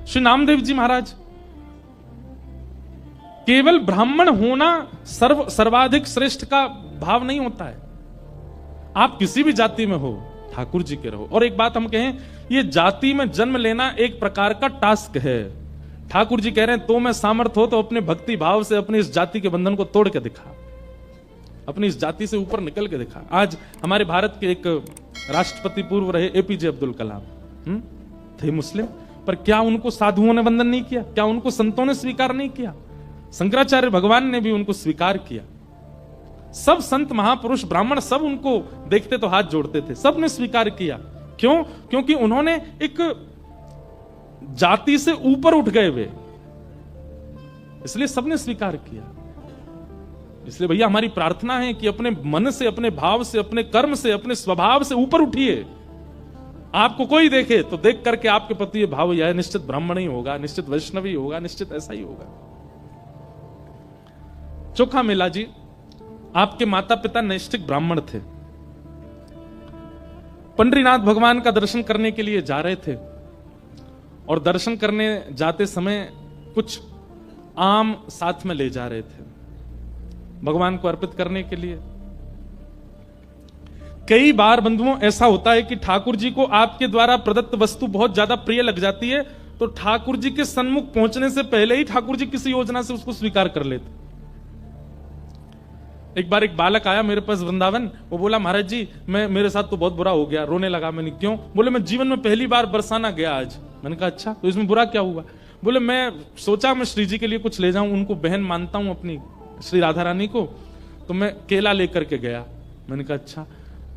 श्री नामदेव जी महाराज, केवल ब्राह्मण होना सर्वाधिक श्रेष्ठ का भाव नहीं होता है। आप किसी भी जाति में हो, ठाकुर जी के रहो। और एक बात हम कहें, ये जाति में जन्म लेना एक प्रकार का टास्क है। ठाकुर जी कह रहे हैं तो मैं सामर्थ हो तो अपने भक्ति भाव से अपनी इस जाति के बंधन को तोड़ के दिखा, अपनी इस जाति से ऊपर निकल के दिखा। आज हमारे भारत के एक राष्ट्रपति पूर्व रहे एपीजे अब्दुल कलाम थे मुस्लिम, पर क्या उनको साधुओं ने वंदन नहीं किया? क्या उनको संतों ने स्वीकार नहीं किया? शंकराचार्य भगवान ने भी उनको स्वीकार किया। सब संत महापुरुष ब्राह्मण सब उनको देखते तो हाथ जोड़ते थे, सब ने स्वीकार किया। क्यों? क्योंकि उन्होंने एक जाति से ऊपर उठ गए वे, इसलिए सबने स्वीकार किया। इसलिए भैया हमारी प्रार्थना है कि अपने मन से, अपने भाव से, अपने कर्म से, अपने स्वभाव से ऊपर उठिए। आपको कोई देखे तो देख करके आपके प्रति ये भाव यह निश्चित ब्राह्मण ही होगा, निश्चित वैष्णव ही होगा, निश्चित ऐसा ही होगा। चोखा मेला जी, आपके माता पिता नैष्ठिक ब्राह्मण थे, पंडरीनाथ भगवान का दर्शन करने के लिए जा रहे थे और दर्शन करने जाते समय कुछ आम साथ में ले जा रहे थे भगवान को अर्पित करने के लिए। कई बार बंधुओं ऐसा होता है कि ठाकुर जी को आपके द्वारा प्रदत्त वस्तु बहुत ज्यादा प्रिय लग जाती है, तो ठाकुर जी के सन्मुख पहुंचने से पहले ही ठाकुर जी किसी योजना से उसको स्वीकार कर लेते। एक बार एक बालक आया मेरे पास वृंदावन, वो बोला महाराज जी मेरे साथ तो बहुत बुरा हो गया, रोने लगा। मैंने क्यों? बोले मैं जीवन में पहली बार बरसाना गया आज। मैंने कहा अच्छा, तो इसमें बुरा क्या हुआ? बोले मैं सोचा मैं श्री जी के लिए कुछ ले जाऊं, उनको बहन मानता हूं अपनी श्री राधा रानी को, तो मैं केला लेकर के गया। मैंने कहा अच्छा।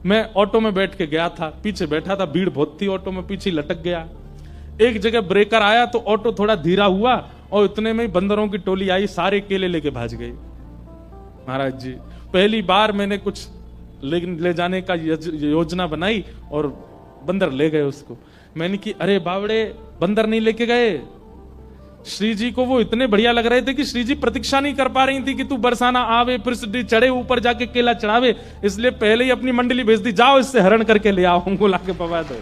मैं ऑटो में बैठ के गया था, पीछे बैठा था, भीड़ बहुत थी ऑटो में, पीछे लटक गया। एक जगह ब्रेकर आया तो ऑटो थोड़ा धीरा हुआ और इतने में ही बंदरों की टोली आई, सारे केले लेके भाग गई। महाराज जी पहली बार मैंने कुछ ले जाने का योजना बनाई और बंदर ले गए उसको। मैंने कि अरे बावड़े, बंदर नहीं लेके गए। श्री जी को वो इतने बढ़िया लग रहे थे कि श्री जी प्रतीक्षा नहीं कर पा रही थी कि तू बरसाना आवे, फिर सीढ़ी चढ़े, ऊपर जाके केला चढ़ावे, इसलिए पहले ही अपनी मंडली भेज दी, जाओ इससे हरण करके ले आओ, हमको लाके पवा दो।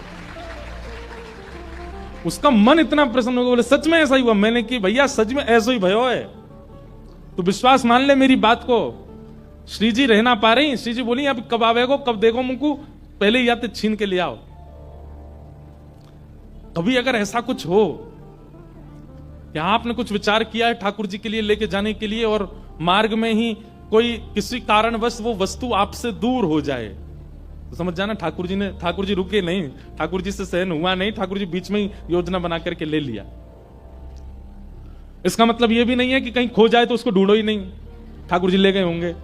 उसका मन इतना प्रसन्न हो गया, बोले सच में ऐसा ही हुआ? मैंने कि भैया सच में ऐसा ही भयो है, तू विश्वास मान ले मेरी बात को। श्री जी रह ना पा रही, श्री जी बोली अब कब आवेगो, कब देखो मुझको, पहले ही आते छीन के ले आओ। कभी अगर ऐसा कुछ हो कि आपने कुछ विचार किया है ठाकुर जी के लिए लेके जाने के लिए और मार्ग में ही कोई किसी कारणवश वो वस्तु आपसे दूर हो जाए, तो समझ जाना ठाकुर जी रुके नहीं, ठाकुर जी से सहन हुआ नहीं, ठाकुर जी बीच में ही योजना बना करके ले लिया। इसका मतलब ये भी नहीं है कि कहीं खो जाए तो उसको ढूंढो ही नहीं, ठाकुर जी ले गए होंगे।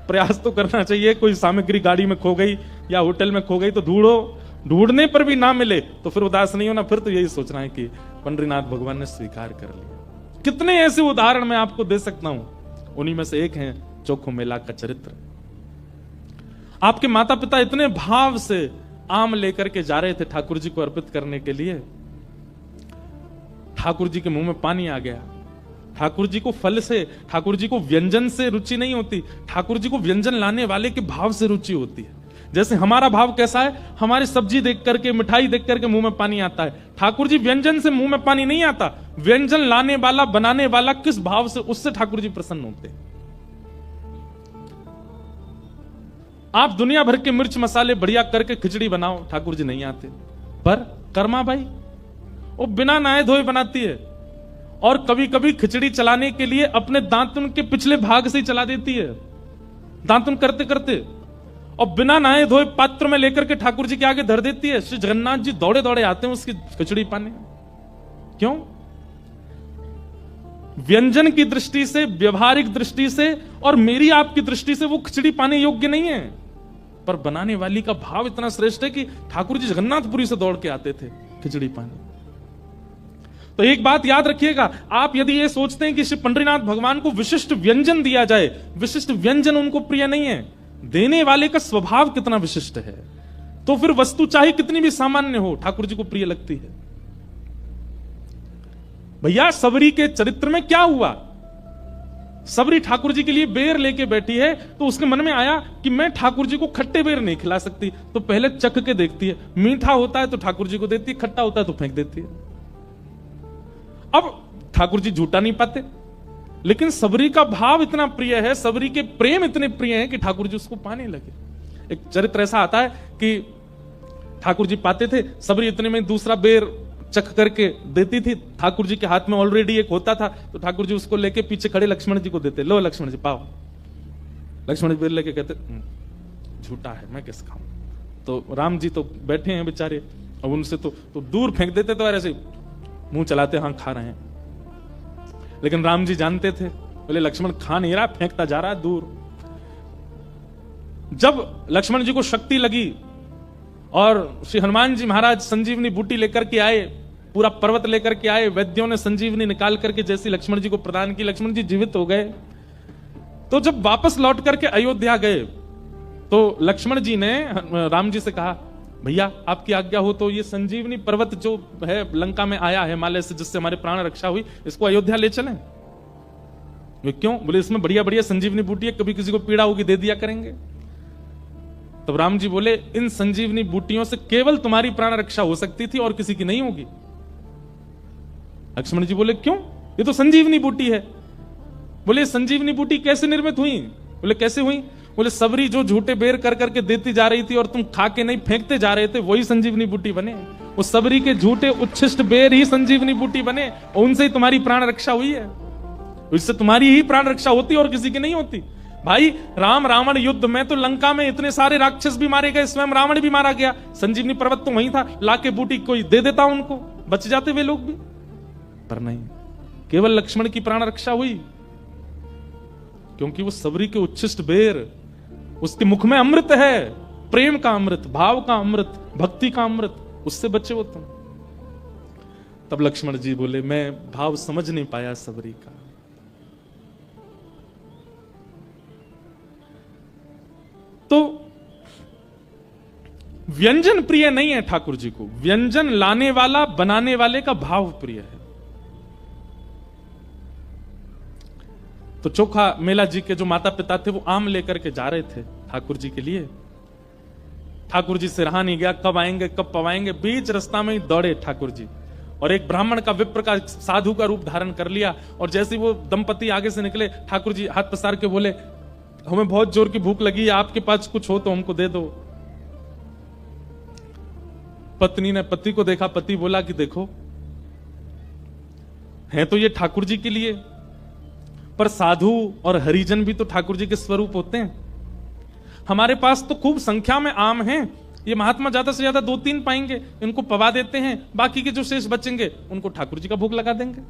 प्रयास तो करना चाहिए, कोई सामग्री गाड़ी में खो गई या होटल में खो गई तो ढूंढो, ढूंढने पर भी ना मिले तो फिर उदास नहीं होना, फिर तो यही सोचना है कि पंडरीनाथ भगवान ने स्वीकार कर लिया। कितने ऐसे उदाहरण मैं आपको दे सकता हूं, उन्हीं में से एक है चोखो मेला का चरित्र। आपके माता पिता इतने भाव से आम लेकर के जा रहे थे ठाकुर जी को अर्पित करने के लिए, ठाकुर जी के मुंह में पानी आ गया। ठाकुर जी को फल से, ठाकुर जी को व्यंजन से रुचि नहीं होती, ठाकुर जी को व्यंजन लाने वाले के भाव से रुचि होती है। जैसे हमारा भाव कैसा है, हमारी सब्जी देख करके, मिठाई देख करके मुंह में पानी आता है। ठाकुर जी व्यंजन से मुंह में पानी नहीं आता, व्यंजन लाने वाला, बनाने वाला किस भाव से, उससे ठाकुर जी प्रसन्न होते हैं। आप दुनिया भर के मिर्च मसाले बढ़िया करके खिचड़ी बनाओ, ठाकुर जी नहीं आते। पर कर्मा भाई वो बिना नहाए धोए बनाती है, और कभी कभी खिचड़ी चलाने के लिए अपने दांतुन के पिछले भाग से ही चला देती है, दांतुन करते करते, और बिना नहाए धोए पात्र में लेकर के ठाकुर जी के आगे धर देती है। श्री जगन्नाथ जी दौड़े दौड़े आते हैं उसकी खिचड़ी पाने। क्यों? व्यंजन की दृष्टि से, व्यवहारिक दृष्टि से और मेरी आपकी दृष्टि से वो खिचड़ी पाने योग्य नहीं है, पर बनाने वाली का भाव इतना श्रेष्ठ है कि ठाकुर जी जगन्नाथपुरी से दौड़ के आते थे खिचड़ी पाने। तो एक बात याद रखिएगा, आप यदि ये सोचते हैं कि श्री पंडरीनाथ भगवान को विशिष्ट व्यंजन दिया जाए, विशिष्ट व्यंजन उनको प्रिय नहीं है, देने वाले का स्वभाव कितना विशिष्ट है, तो फिर वस्तु चाहे कितनी भी सामान्य हो ठाकुर जी को प्रिय लगती है। भैया सबरी के चरित्र में क्या हुआ? सबरी ठाकुर जी के लिए बेर लेके बैठी है, तो उसके मन में आया कि मैं ठाकुर जी को खट्टे बेर नहीं खिला सकती, तो पहले चख के देखती है, मीठा होता है तो ठाकुर जी को देती है, खट्टा होता है तो फेंक देती है। अब ठाकुर जी झूठा नहीं पाते, लेकिन सबरी का भाव इतना प्रिय है, सबरी के प्रेम इतने प्रिय हैं कि ठाकुर जी उसको पाने लगे। एक चरित्र ऐसा आता है कि ठाकुर जी पाते थे, सबरी इतने में दूसरा बेर चख करके देती थी, ठाकुर जी के हाथ में ऑलरेडी एक होता था, तो ठाकुर जी उसको लेके पीछे खड़े लक्ष्मण जी को देते, लो लक्ष्मण जी पाओ। लक्ष्मण जी बेर लेके कहते झूठा है, मैं किस खाऊं। तो राम जी तो बैठे हैं बेचारे, अब उनसे तो दूर फेंक देते, तो ऐसे मुंह चलाते, हाँ खा रहे हैं। लेकिन राम जी जानते थे, बोले लक्ष्मण खा नहीं रहा, फेंकता जा रहा है दूर। जब लक्ष्मण जी को शक्ति लगी और श्री हनुमान जी महाराज संजीवनी बूटी लेकर के आए, पूरा पर्वत लेकर के आए, वैद्यों ने संजीवनी निकाल करके जैसी लक्ष्मण जी को प्रदान की, लक्ष्मण जी जीवित हो गए। तो जब वापस लौट करके अयोध्या गए, तो लक्ष्मण जी ने राम जी से कहा, भैया आपकी आज्ञा हो तो ये संजीवनी पर्वत जो है लंका में आया है हिमालय से, जिससे हमारे प्राण रक्षा हुई, इसको अयोध्या ले चलें। वे क्यों? बोले इसमें बढ़िया बढ़िया संजीवनी बूटी है, कभी किसी को पीड़ा होगी दे दिया करेंगे। तब राम जी बोले, इन संजीवनी बूटियों से केवल तुम्हारी प्राण रक्षा हो सकती थी और किसी की नहीं होगी। लक्ष्मण जी बोले क्यों? ये तो संजीवनी बूटी है। बोले संजीवनी बूटी कैसे निर्मित हुई? बोले कैसे हुई? बोले सबरी जो झूठे बेर कर करके देती जा रही थी और तुम खा के नहीं फेंकते जा रहे थे, वही संजीवनी बूटी बने। वो सबरी के झूठे उच्छिष्ट बेर ही संजीवनी बूटी बने और उनसे ही तुम्हारी प्राण रक्षा हुई है। इससे तुम्हारी ही प्राण रक्षा होती और किसी की नहीं होती। भाई राम रावण युद्ध में तो लंका में इतने सारे राक्षस भी मारे गए, स्वयं रावण भी मारा गया, संजीवनी पर्वत तो वहीं था, लाके बूटी कोई दे देता उनको, बच जाते वे लोग भी। पर नहीं, केवल लक्ष्मण की प्राण रक्षा हुई, क्योंकि वो सबरी के उच्छिष्ट बेर, उसके मुख में अमृत है, प्रेम का अमृत, भाव का अमृत, भक्ति का अमृत, उससे बचे हो तुम। तब लक्ष्मण जी बोले, मैं भाव समझ नहीं पाया सबरी का। तो व्यंजन प्रिय नहीं है ठाकुर जी को, व्यंजन लाने वाला बनाने वाले का भाव प्रिय है। तो चोखा मेला जी के जो माता पिता थे वो आम लेकर के जा रहे थे ठाकुर जी के लिए। ठाकुर जी से रहा नहीं गया, कब आएंगे कब पवाएंगे, बीच रास्ता में ही दौड़े ठाकुर जी और एक ब्राह्मण का, विप्र का, साधु का रूप धारण कर लिया। और जैसे वो दंपति आगे से निकले, ठाकुर जी हाथ पसार के बोले, हमें बहुत जोर की भूख लगी है, आपके पास कुछ हो तो हमको दे दो। पत्नी ने पति को देखा, पति बोला कि देखो है तो ये ठाकुर जी के लिए, पर साधु और हरिजन भी तो ठाकुर जी के स्वरूप होते हैं। हमारे पास तो खूब संख्या में आम हैं, ये महात्मा ज्यादा से ज्यादा 2-3 पाएंगे, इनको पवा देते हैं, बाकी के जो शेष बचेंगे उनको ठाकुर जी का भोग लगा देंगे।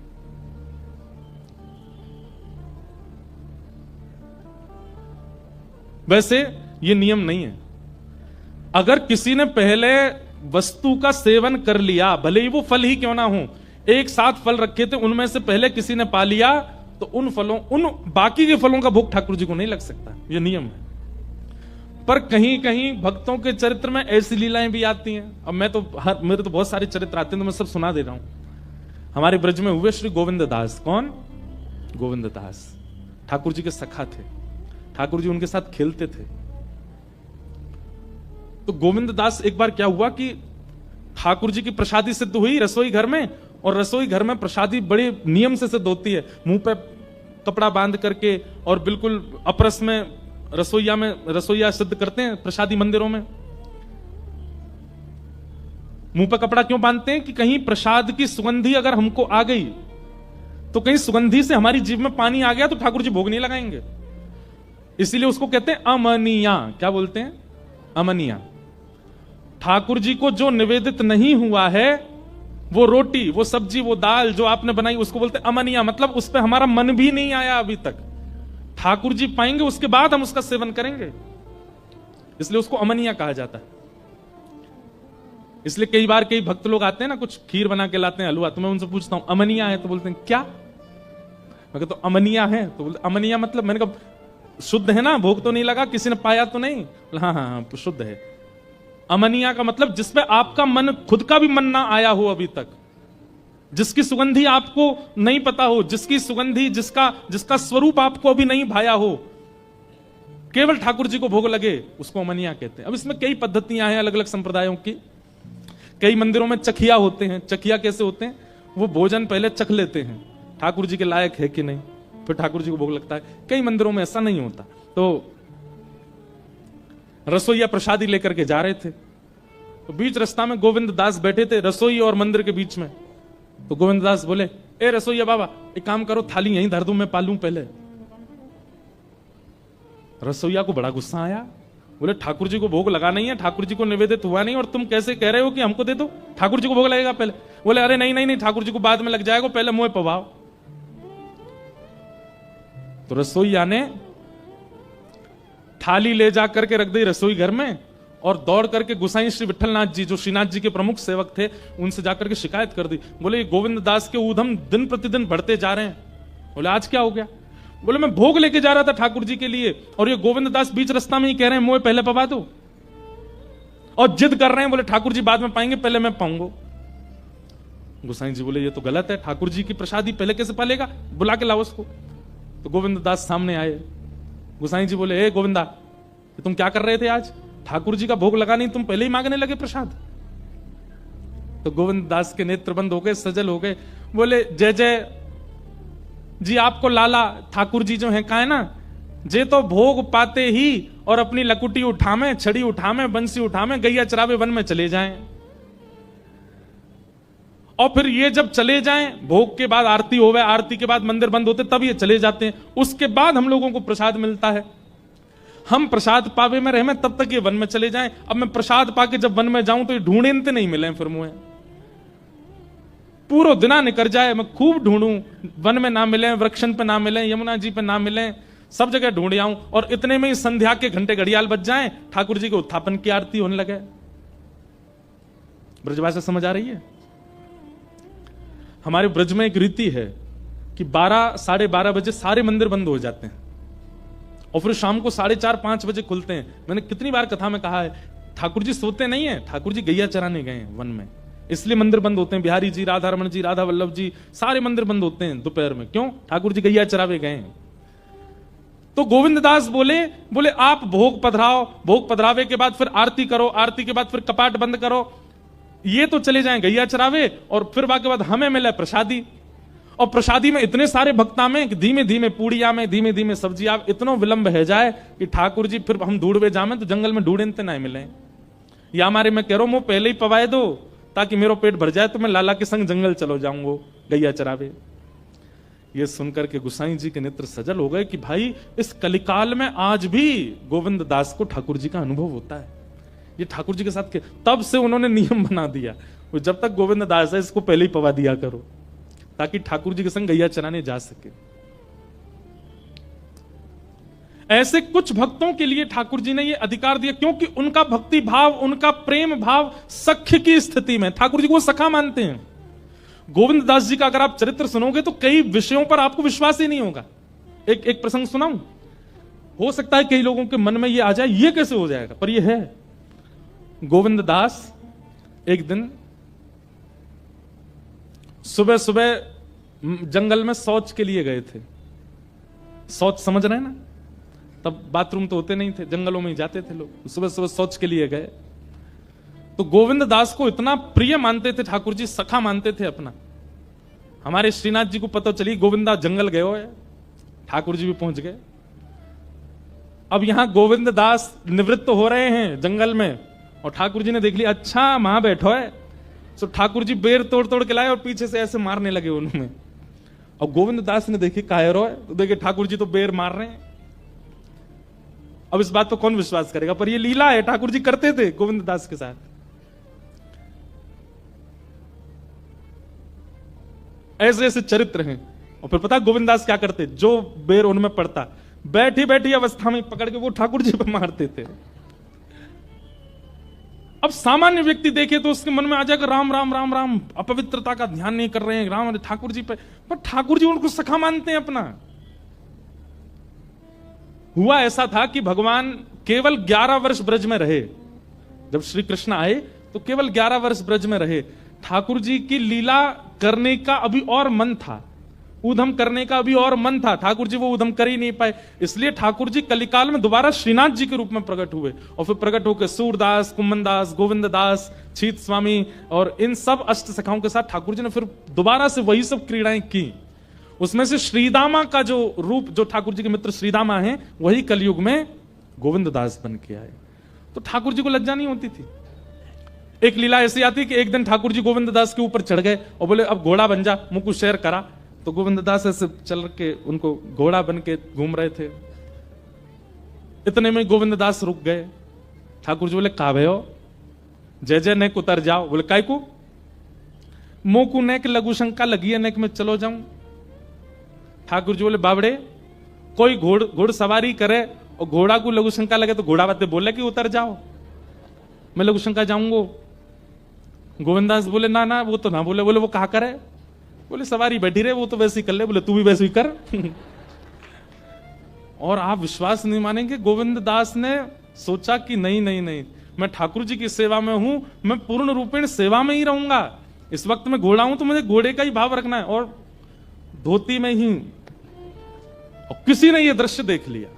वैसे ये नियम नहीं है। अगर किसी ने पहले वस्तु का सेवन कर लिया, भले ही वो फल ही क्यों ना हो, एक साथ फल रखे थे, उनमें से पहले किसी ने पा लिया, तो उन फलों, उन बाकी के फलों का भोग ठाकुर जी को नहीं लग सकता, ये नियम है। पर कहीं कहीं भक्तों के चरित्र में ऐसी लीलाएं भी आती हैं। अब मेरे तो बहुत सारे चरित्र आते हैं, तो मैं सब सुना दे रहा हूं। हमारे ब्रज में हुए श्री गोविंद दास। कौन? गोविंद दास ठाकुर जी के सखा थे, ठाकुर जी उनके साथ खेलते थे। तो गोविंद दास, एक बार क्या हुआ कि ठाकुर जी की प्रसादी सिद्ध हुई रसोई घर में, और रसोई घर में प्रसादी बड़े नियम से सिद्ध होती है, मुंह पे कपड़ा बांध करके और बिल्कुल अपरस में रसोईया सिद्ध करते हैं प्रसादी मंदिरों में। मुंह पे कपड़ा क्यों बांधते हैं? कि कहीं प्रसाद की सुगंधी अगर हमको आ गई, तो कहीं सुगंधी से हमारी जीभ में पानी आ गया तो ठाकुर जी भोग नहीं लगाएंगे। इसीलिए उसको कहते हैं अमनिया। क्या बोलते हैं? अमनिया। ठाकुर जी को जो निवेदित नहीं हुआ है, वो रोटी, वो सब्जी, वो दाल जो आपने बनाई, उसको बोलते हैं अमनिया। मतलब उस पर हमारा मन भी नहीं आया अभी तक, ठाकुर जी पाएंगे उसके बाद हम उसका सेवन करेंगे, इसलिए उसको अमनिया कहा जाता है। इसलिए कई बार कई भक्त लोग आते हैं ना, कुछ खीर बना के लाते हैं, हलवा, तो मैं उनसे पूछता हूं अमनिया है? तो बोलते हैं क्या? मैं कहता हूं अमनिया है, तो बोलते अमनिया मतलब, मैंने कहा शुद्ध है ना, भोग तो नहीं लगा, किसी ने पाया तो नहीं? हाँ हाँ हाँ शुद्ध है। अमनिया का मतलब जिसपे आपका मन, खुद का भी मन ना आया हो अभी तक, जिसकी सुगंधी आपको नहीं पता हो, जिसकी सुगंधी, जिसका स्वरूप आपको अभी नहीं भाया हो, केवल ठाकुर जी को भोग लगे, उसको अमनिया कहते हैं। अब इसमें कई पद्धतियां हैं अलग अलग संप्रदायों की। कई मंदिरों में चखिया होते हैं। चखिया कैसे होते हैं? वो भोजन पहले चख लेते हैं ठाकुर जी के लायक है कि नहीं, फिर ठाकुर जी को भोग लगता है। कई मंदिरों में ऐसा नहीं होता। तो रसोईया प्रसादी लेकर के जा रहे थे, तो बीच रास्ता में गोविंद दास बैठे थे रसोई और मंदिर के बीच में। तो गोविंद दास बोले, ए रसोईया बाबा एक काम करो, थाली यहीं धर दूं, मैं पालूं पहले। रसोईया को बड़ा गुस्सा आया, बोले ठाकुर जी को भोग लगा नहीं है, ठाकुर जी को निवेदित हुआ नहीं, और तुम कैसे कह रहे हो कि हमको दे दो, ठाकुर जी को भोग लगेगा पहले। बोले अरे नहीं नहीं नहीं, ठाकुर जी को बाद में लग जाएगा, पहले मुंह पवाओ। तो रसोईया ने थाली ले जा करके रख दी रसोई घर में, और दौड़ करके गुसाई श्री विठलनाथ जी, जो श्रीनाथ जी के प्रमुख सेवक थे, उनसे जाकर के शिकायत कर दी। बोले गोविंद दास के ऊधम दिन प्रतिदिन बढ़ते जा रहे हैं। बोले आज क्या हो गया? बोले मैं भोग लेके जा रहा था ठाकुर जी के लिए, और ये गोविंद दास बीच रास्ता में ही कह रहे हैं मुंह पहले पवा दो, और जिद कर रहे हैं, बोले ठाकुर जी बाद में पाएंगे, पहले मैं पाऊंगा। गुसाई जी बोले ये तो गलत है, ठाकुर जी की प्रसादी पहले कैसे पालेगा, बुला के लाओ उसको। तो गोविंद दास सामने आए। गुसाई जी बोले, ए गोविंदा, तुम क्या कर रहे थे आज? ठाकुर जी का भोग लगा नहीं, तुम पहले ही मांगने लगे प्रसाद। तो गोविंद दास के नेत्र बंद हो गए, सजल हो गए। बोले जय जय जी, आपको लाला ठाकुर जी जो है कहा है ना, जे तो भोग पाते ही और अपनी लकुटी उठामे, छड़ी उठामे, बंसी उठामे, गैया चरावे वन में चले जाएं। और फिर ये जब चले जाएं, भोग के बाद आरती होवे, आरती के बाद मंदिर बंद होते, तब ये चले जाते हैं। उसके बाद हम लोगों को प्रसाद मिलता है। हम प्रसाद पावे में रहे में, तब तक ये वन में चले जाएं। अब मैं प्रसाद पाके जब वन में जाऊं तो ये ढूंढते नहीं मिले, फिर मुझे पूरा दिना निकल जाए, मैं खूब ढूंढूं, वन में ना मिले, वृक्षण पे ना मिले, यमुना जी पे ना मिले, सब जगह ढूंढ आऊं, और इतने में ही संध्या के घंटे घड़ियाल बज जाएं, ठाकुर जी के उत्थापन की आरती होने लगे। ब्रजभाषा समझ आ रही है? हमारे ब्रज में एक रीति है कि 12 साढ़े 12 बजे सारे मंदिर बंद हो जाते हैं, और फिर शाम को 4:30-5 बजे खुलते हैं। मैंने कितनी बार कथा में कहा है, ठाकुर जी सोते नहीं है, ठाकुर जी गैया चराने गए हैं वन में, इसलिए मंदिर बंद होते हैं। बिहारी जी, राधा रमन जी, राधा वल्लभ जी, सारे मंदिर बंद होते हैं दोपहर में। क्यों? ठाकुर जी गैया चरावे गए हैं। तो गोविंद दास बोले आप भोग पधराओ, भोग पधरावे के बाद फिर आरती करो, आरती के बाद फिर कपाट बंद करो, ये तो चले जाएं गैया चरावे, और फिर बाकी बाद हमें मिले प्रसादी। और प्रसादी में इतने सारे भक्ता में कि धीमे धीमे पूड़िया में, धीमे धीमे सब्जी, आप इतना विलंब है जाए कि ठाकुर जी फिर हम ढूंढवे जामे तो जंगल में ढूंढते नहीं मिले। या हमारे मैं कह रहा हूं मुंह पहले ही पवाए दो, ताकि मेरा पेट भर जाए, तो मैं लाला के संग जंगल चलो जाऊंगा गैया चरावे। ये सुनकर के गुसाई जी के नेत्र सजल हो गए कि भाई इस कलिकाल में आज भी गोविंद दास को ठाकुर जी का अनुभव होता है। ये ठाकुर जी के साथ के तब से उन्होंने नियम बना दिया, वो जब तक गोविंद दास है इसको पहले ही पवा दिया करो, ताकि ठाकुर जी के संग गैया चराने जा सके। ऐसे कुछ भक्तों के लिए ठाकुर जी ने यह अधिकार दिया, क्योंकि उनका भक्ति भाव, उनका प्रेम भाव सख्य की स्थिति में, ठाकुर जी को सखा मानते हैं। गोविंद दास जी का अगर आप चरित्र सुनोगे तो कई विषयों पर आपको विश्वास ही नहीं होगा। एक प्रसंग सुनाऊं, हो सकता है कई लोगों के मन में यह आ जाए ये कैसे हो जाएगा, पर यह है। गोविंद दास एक दिन सुबह सुबह जंगल में शौच के लिए गए थे। शौच समझ रहे हैं ना, तब बाथरूम तो होते नहीं थे, जंगलों में ही जाते थे लोग। सुबह सुबह शौच के लिए गए, तो गोविंद दास को इतना प्रिय मानते थे ठाकुर जी, सखा मानते थे अपना। हमारे श्रीनाथ जी को पता चली गोविंद दास जंगल गए हो, ठाकुर जी भी पहुंच गए। अब यहां गोविंद दास निवृत्त हो रहे हैं जंगल में, और ठाकुर जी ने देख लिया, अच्छा वहां बैठो है। तो ठाकुर जी बेर तोड़ तोड़ के लाए और पीछे से ऐसे मारने लगे उन्होंने। और गोविंद दास ने देखी कायरो है, तो देखे ठाकुर जी तो बेर मार रहे हैं। अब इस बात पर कौन विश्वास करेगा, पर ये लीला है, ठाकुर जी करते थे गोविंद दास के साथ। ऐसे ऐसे चरित्र हैं। और फिर पता गोविंद दास क्या करते, जो बेर उनमें पड़ता, बैठी बैठी अवस्था में पकड़ के वो ठाकुर जी पे मारते थे। अब सामान्य व्यक्ति देखे तो उसके मन में आ जाएगा राम राम राम राम, अपवित्रता का ध्यान नहीं कर रहे हैं राम ठाकुर जी पे, पर ठाकुर जी उनको सखा मानते हैं अपना। हुआ ऐसा था कि भगवान केवल 11 वर्ष ब्रज में रहे। जब श्री कृष्ण आए तो केवल 11 वर्ष ब्रज में रहे। ठाकुर जी की लीला करने का अभी और मन था, ऊधम करने का भी और मन था, ठाकुर जी वो ऊधम कर ही नहीं पाए, इसलिए ठाकुर जी कलिकाल में दोबारा श्रीनाथ जी के रूप में प्रकट हुए और फिर प्रकट होकर सूरदास, कुम्मनदास, गोविंद दास, छीत स्वामी और इन सब अष्ट सखाओं के साथ ठाकुर जी ने फिर दोबारा से वही सब क्रीड़ाएं की। उसमें से श्रीदामा का जो रूप, जो ठाकुर जी के मित्र श्रीदामा हैं, वही कलयुग में गोविंद दास बन के आए। तो ठाकुर जी को लज्जा नहीं होती थी। एक लीला ऐसी आती कि एक दिन ठाकुर जी गोविंद दास के ऊपर चढ़ गए और बोले अब घोड़ा बन जा, मुझको शेर करा। तो गोविंद दास ऐसे चल के उनको घोड़ा बन के घूम रहे थे। इतने में गोविंद दास रुक गए। ठाकुर जी बोले का भयो, जय जय नेक उतर जाओ। बोले काय को, मोकू नेक लघु शंका लगी है नेक में चलो जाऊं। ठाकुर जी बोले बाबड़े, कोई घोड़ सवारी करे और घोड़ा को लघु शंका लगे तो घोड़ा बातें बोले कि उतर जाओ, मैं लघु शंका जाऊंगो। गोविंदास बोले ना ना वो तो ना बोले। बोले वो कहा करे? बोले सवारी बैठी रहे, वो तो वैसे ही कर ले। बोले तू भी वैसे ही कर। और आप विश्वास नहीं मानेंगे, गोविंद दास ने सोचा कि नहीं नहीं नहीं, मैं ठाकुर जी की सेवा में हूं, मैं पूर्ण रूपेण सेवा में ही रहूंगा। इस वक्त मैं घोड़ा हूं तो मुझे घोड़े का ही भाव रखना है और धोती में ही। और किसी ने यह दृश्य देख लिया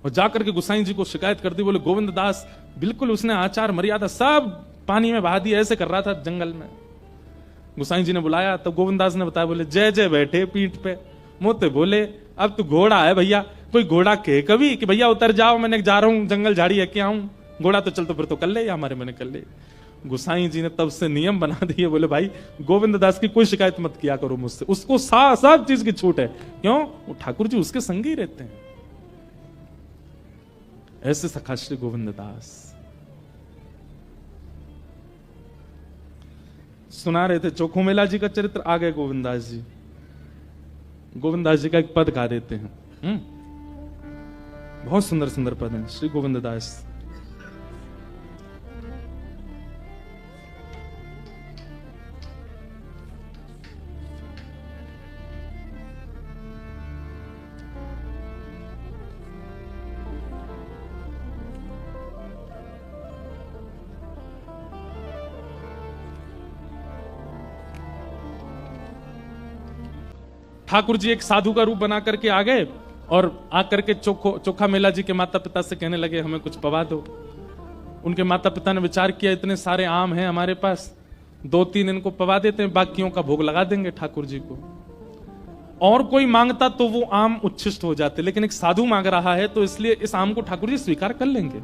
और जाकर के गोसाई जी को शिकायत कर दी। बोले गोविंद दास बिल्कुल उसने आचार मर्यादा सब पानी में बहा दिया, ऐसे कर रहा था जंगल में। गोसाई जी ने बुलाया तब गोविंद दास ने बताया। बोले जय जय बैठे पीठ पे मोते। बोले अब तू घोड़ा है भैया, कोई घोड़ा कहे कभी कि भैया उतर जाओ, मैंने जा रहा हूं जंगल झाड़ी है क्या हूं, घोड़ा तो चल तो फिर तो कर ले, या हमारे मैंने कर ले। गोसाई जी ने तब से नियम बना दिए। बोले भाई गोविंद दास की कोई शिकायत मत किया करो मुझसे, उसको सब चीज की छूट है। क्यों? वो ठाकुर जी उसके संग ही रहते हैं। ऐसे सखा श्री गोविंद दास सुना रहे थे। चोखो मेला जी का चरित्र आ गए गोविंदास जी। गोविंदास जी का एक पद गा देते हैं। बहुत सुंदर सुंदर पद हैं श्री गोविंद दास। ठाकुर जी एक साधु का रूप बना करके आ गए और आकर के चोखा मेला जी के माता पिता से कहने लगे हमें कुछ पवा दो। उनके माता पिता ने विचार किया इतने सारे आम हैं हमारे पास, 2-3 इनको पवा देते हैं, बाकियों का भोग लगा देंगे ठाकुर जी को। और कोई मांगता तो वो आम उच्छिष्ट हो जाते, लेकिन एक साधु मांग रहा है तो इसलिए इस आम को ठाकुर जी स्वीकार कर लेंगे।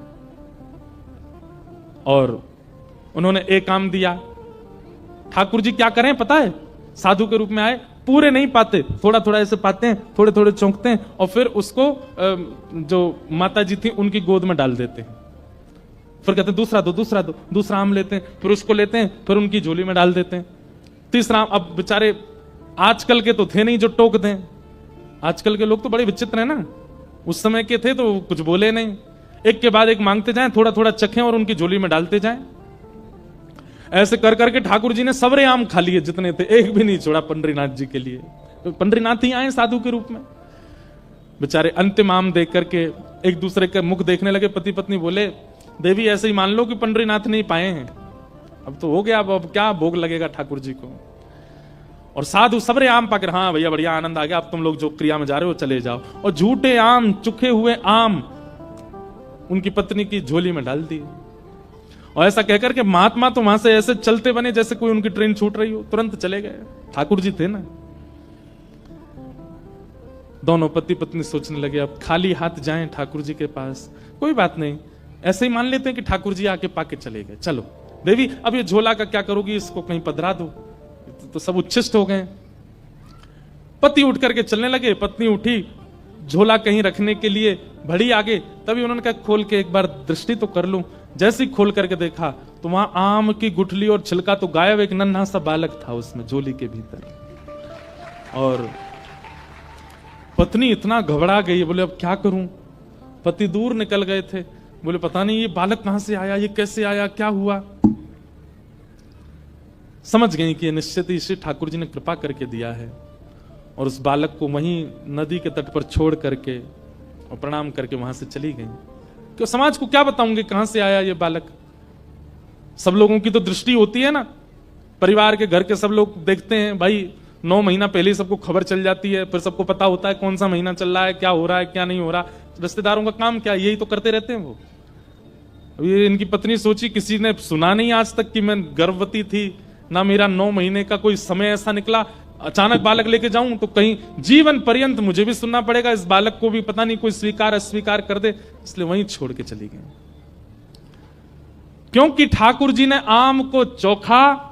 और उन्होंने एक आम दिया। ठाकुर जी क्या करें पता है? साधु के रूप में आए, पूरे नहीं पाते, थोड़ा थोड़ा ऐसे पाते हैं, थोड़े थोड़े चौंकते हैं और फिर उसको जो माता जी थी उनकी गोद में डाल देते हैं। फिर कहते हैं दूसरा दो, दूसरा दो, दूसरा आम लेते हैं, फिर उसको लेते हैं, फिर उनकी झोली में डाल देते हैं। तीसरा आम, अब बेचारे आजकल के तो थे नहीं जो टोक दें। आजकल के लोग तो बड़े विचित्र हैं ना, उस समय के थे तो कुछ बोले नहीं। एक के बाद एक मांगते जाएं, थोड़ा थोड़ा चखें और उनकी झोली में डालते जाएं। ऐसे कर करके ठाकुर जी ने सबरे आम खा लिए जितने थे, एक भी नहीं छोड़ा पंडरीनाथ जी के लिए। तो पंडरीनाथ ही आए साधु के रूप में। बेचारे अंतिम आम देख करके एक दूसरे के मुख देखने लगे। पति पत्नी बोले देवी ऐसे ही मान लो कि पंडरीनाथ नहीं पाए हैं, अब तो हो गया, अब क्या भोग लगेगा ठाकुर जी को। और साधु सबरे आम पाकर हाँ भैया बढ़िया आनंद आ गया, अब तुम लोग जो क्रिया में जा रहे हो चले जाओ। और झूठे आम, चुखे हुए आम उनकी पत्नी की झोली में डाल दिए। और ऐसा कहकर के महात्मा तो वहां से ऐसे चलते बने जैसे कोई उनकी ट्रेन छूट रही हो, तुरंत चले गए। ठाकुर जी थे ना। दोनों पति पत्नी सोचने लगे अब खाली हाथ जाएं ठाकुर जी के पास, कोई बात नहीं, ऐसे ही मान लेते हैं कि ठाकुर जी आके पाके चले गए। चलो देवी अब ये झोला का क्या करोगी, इसको कहीं पधरा दो, तो सब उच्छिष्ट हो गए। पति उठ करके चलने लगे, पत्नी उठी झोला कहीं रखने के लिए बढ़ी आगे, तभी उन्होंने कहा खोल के एक बार दृष्टि तो कर लूं। जैसे ही खोल करके देखा तो वहां आम की गुठली और छिलका तो गायब, एक नन्हा सा बालक था उसमें झोली के भीतर। और पत्नी इतना घबरा गई, बोले अब क्या करूं। पति दूर निकल गए थे, बोले पता नहीं ये बालक कहां से आया, ये कैसे आया, क्या हुआ। समझ गई कि निश्चित ही श्री ठाकुर जी ने कृपा करके दिया है। और उस बालक को वहीं नदी के तट पर छोड़ करके और प्रणाम करके वहां से चली गई। क्यों समाज को क्या बताऊंगे कहां से आया ये बालक। सब लोगों की तो दृष्टि होती है ना, परिवार के घर के सब लोग देखते हैं भाई 9 महीना पहले ही सबको खबर चल जाती है, फिर सबको पता होता है कौन सा महीना चल रहा है, क्या हो रहा है क्या नहीं हो रहा। रिश्तेदारों का काम क्या, यही तो करते रहते हैं वो। अब ये इनकी पत्नी सोची, किसी ने सुना नहीं आज तक कि मैं गर्भवती थी, ना मेरा 9 महीने का कोई समय ऐसा निकला, अचानक बालक लेके जाऊं तो कहीं जीवन पर्यंत मुझे भी सुनना पड़ेगा, इस बालक को भी पता नहीं कोई स्वीकार अस्वीकार कर दे, इसलिए वहीं छोड़ के चली गई। क्योंकि ठाकुर जी ने आम को चोखा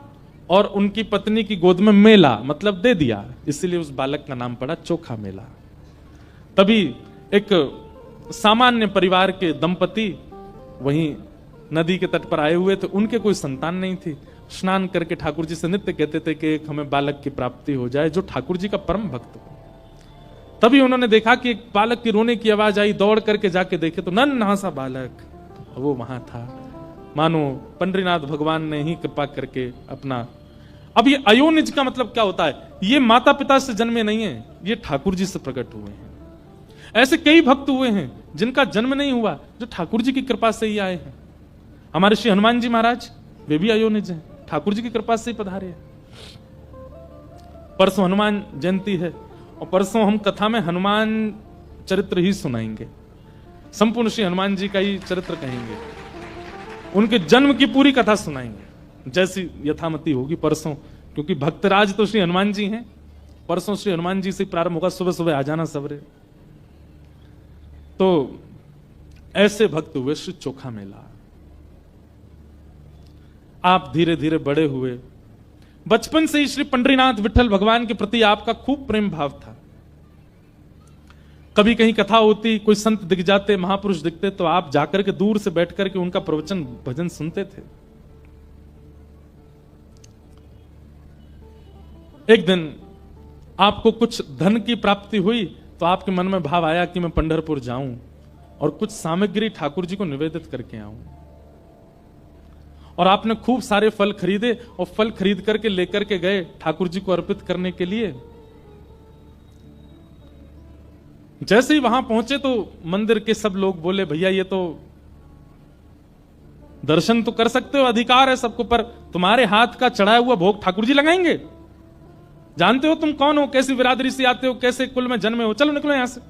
और उनकी पत्नी की गोद में मेला मतलब दे दिया, इसलिए उस बालक का नाम पड़ा चोखा मेला। तभी एक सामान्य परिवार के दंपति वहीं नदी के तट पर आए हुए थे, उनके कोई संतान नहीं थी। स्नान करके ठाकुर जी से नित्य कहते थे कि एक हमें बालक की प्राप्ति हो जाए जो ठाकुर जी का परम भक्त हो। तभी उन्होंने देखा कि एक बालक की रोने की आवाज आई, दौड़ करके जाके देखे तो नन्हा सा बालक वो वहां था, मानो पंडरीनाथ भगवान ने ही कृपा करके अपना। अब ये अयोनिज का मतलब क्या होता है, ये माता पिता से जन्मे नहीं है, ये ठाकुर जी से प्रकट हुए हैं। ऐसे कई भक्त हुए हैं जिनका जन्म नहीं हुआ, जो ठाकुर जी की कृपा से ही आए हैं। हमारे श्री हनुमान जी महाराज वे भी अयोनिज हैं, ठाकुर जी की कृपा से ही पधारे हैं। परसों हनुमान जयंती है और परसों हम कथा में हनुमान चरित्र ही सुनाएंगे, संपूर्ण श्री हनुमान जी का ही चरित्र कहेंगे, उनके जन्म की पूरी कथा सुनाएंगे जैसी यथामति होगी परसों, क्योंकि भक्तराज तो श्री हनुमान जी हैं। परसों श्री हनुमान जी से प्रारंभ होगा, सुबह सुबह आ जाना सबरे। तो ऐसे भक्त हुए श्री चोखा मेला। आप धीरे धीरे बड़े हुए, बचपन से ही श्री पंडरीनाथ विठल भगवान के प्रति आपका खूब प्रेम भाव था। कभी कहीं कथा होती, कोई संत दिख जाते, महापुरुष दिखते, तो आप जाकर के दूर से बैठ करके उनका प्रवचन भजन सुनते थे। एक दिन आपको कुछ धन की प्राप्ति हुई तो आपके मन में भाव आया कि मैं पंढरपुर जाऊं और कुछ सामग्री ठाकुर जी को निवेदित करके आऊं। और आपने खूब सारे फल खरीदे और फल खरीद करके लेकर के गए ठाकुर जी को अर्पित करने के लिए। जैसे ही वहां पहुंचे तो मंदिर के सब लोग बोले, भैया ये तो दर्शन तो कर सकते हो, अधिकार है सबको, पर तुम्हारे हाथ का चढ़ाया हुआ भोग ठाकुर जी लगाएंगे? जानते हो तुम कौन हो, कैसी बिरादरी से आते हो, कैसे कुल में जन्मे हो, चलो निकलो यहां से।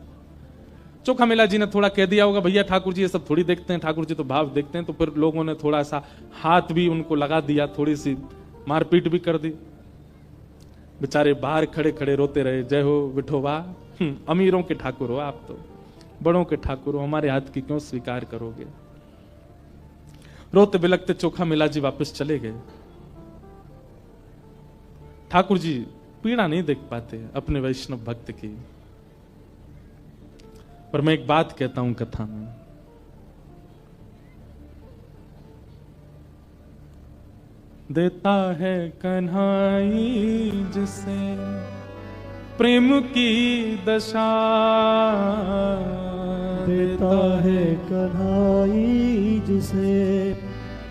चोखा मेला जी ने थोड़ा कह दिया होगा, भैया ठाकुर जी ये सब थोड़ी देखते हैं, ठाकुर जी तो भाव देखते हैं। तो फिर लोगों ने थोड़ा सा हाथ भी उनको लगा दिया, थोड़ी सी मारपीट भी कर दी। बेचारे बाहर खड़े खड़े रोते रहे, जय हो विठोबा, अमीरों के ठाकुर हो आप, तो बड़ों के ठाकुर हो, हमारे हाथ की क्यों स्वीकार करोगे। रोते बिलखते चोखा मेला जी वापस चले गए। ठाकुर जी पीड़ा नहीं देख पाते अपने वैष्णव भक्त की। पर मैं एक बात कहता हूं कथा में, देता है कन्हाई जिसे प्रेम की दशा, देता है कन्हाई जिसे